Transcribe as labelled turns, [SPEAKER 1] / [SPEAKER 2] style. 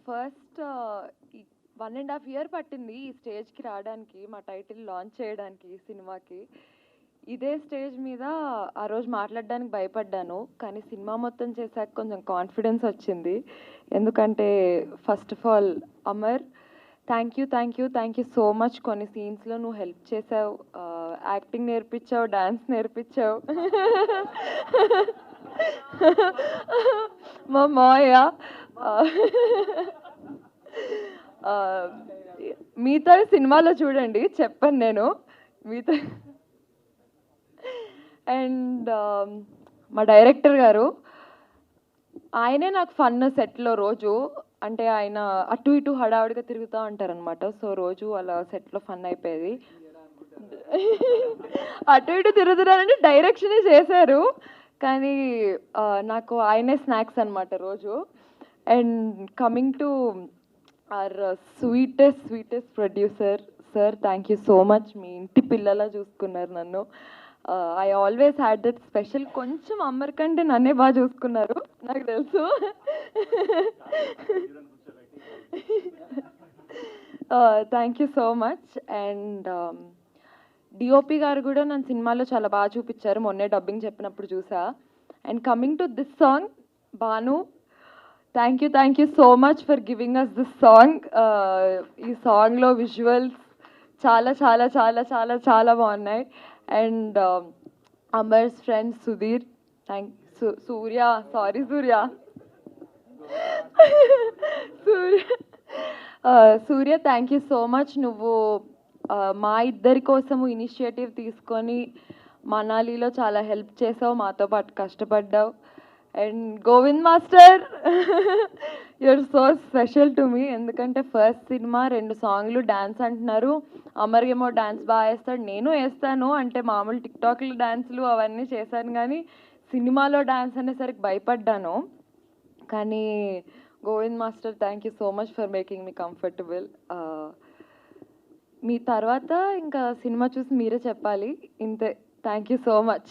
[SPEAKER 1] First 1.5 year పట్టింది ఈ స్టేజ్కి రావడానికి, మా టైటిల్ లాంచ్ చేయడానికి ఈ సినిమాకి. ఇదే స్టేజ్ మీద ఆ రోజు మాట్లాడడానికి భయపడ్డాను, కానీ సినిమా మొత్తం చేశాక కొంచెం కాన్ఫిడెన్స్ వచ్చింది. ఎందుకంటే first of all Amar, thank you so much. కొన్ని సీన్స్లో నువ్వు హెల్ప్ చేసావు, యాక్టింగ్ నేర్పించావు, డాన్స్ నేర్పించావు. మా మాయ మిగతా సినిమాలో చూడండి, చెప్పాను నేను మిగతా. అండ్ మా డైరెక్టర్ గారు, ఆయనే నాకు ఫన్ సెట్లో రోజు. అంటే ఆయన అటు ఇటు హడావుడిగా తిరుగుతూ ఉంటారనమాట. సో రోజు అలా సెట్లో ఫన్ అయిపోయేది. అటు ఇటు తిరుగుతున్నారంటే డైరెక్షనే చేశారు, కానీ నాకు ఆయనే స్నాక్స్ అనమాట రోజు. And coming to our sweetest producer sir, thank you so much. మీ ఇంటి పిల్లలా చూసుకున్నారు నన్ను. I always had that special. కొంచెం అమ్మర్ కంటే నన్నే బాగా చూసుకున్నారు, నాకు తెలుసు. Thank you so much. And DOP garu కూడా నన్ను సినిమాలో చాలా బాగా చూపించారు, మొన్నే డబ్బింగ్ చెప్పినప్పుడు చూసా. And coming to this song, Bhanu, thank you so much for giving us this song. ఈ సాంగ్లో విజువల్స్ చాలా చాలా చాలా చాలా చాలా బాగున్నాయి. And Amar's friend Sudheer, Surya Surya thank you so much. నువ్వు మా ఇద్దరి కోసము ఇనిషియేటివ్ తీసుకొని మనాలిలో చాలా హెల్ప్ చేసావు, మాతో పాటు కష్టపడ్డావు. And Govind master, you're so special to me. ఎందుకంటే ఫస్ట్ సినిమా 2 సాంగ్లు డ్యాన్స్ అంటున్నారు, అమర్ ఏమో డ్యాన్స్ బాగా వేస్తాడు, నేను వేస్తాను. అంటే మామూలు టిక్టాక్లు డ్యాన్స్లు అవన్నీ చేశాను, కానీ సినిమాలో డ్యాన్స్ అనేసరికి భయపడ్డాను. కానీ Govind master, thank you so much for making me comfortable. మీ తర్వాత ఇంకా సినిమా చూసి మీరే చెప్పాలి. ఇంతే, థ్యాంక్ యూ సో మచ్.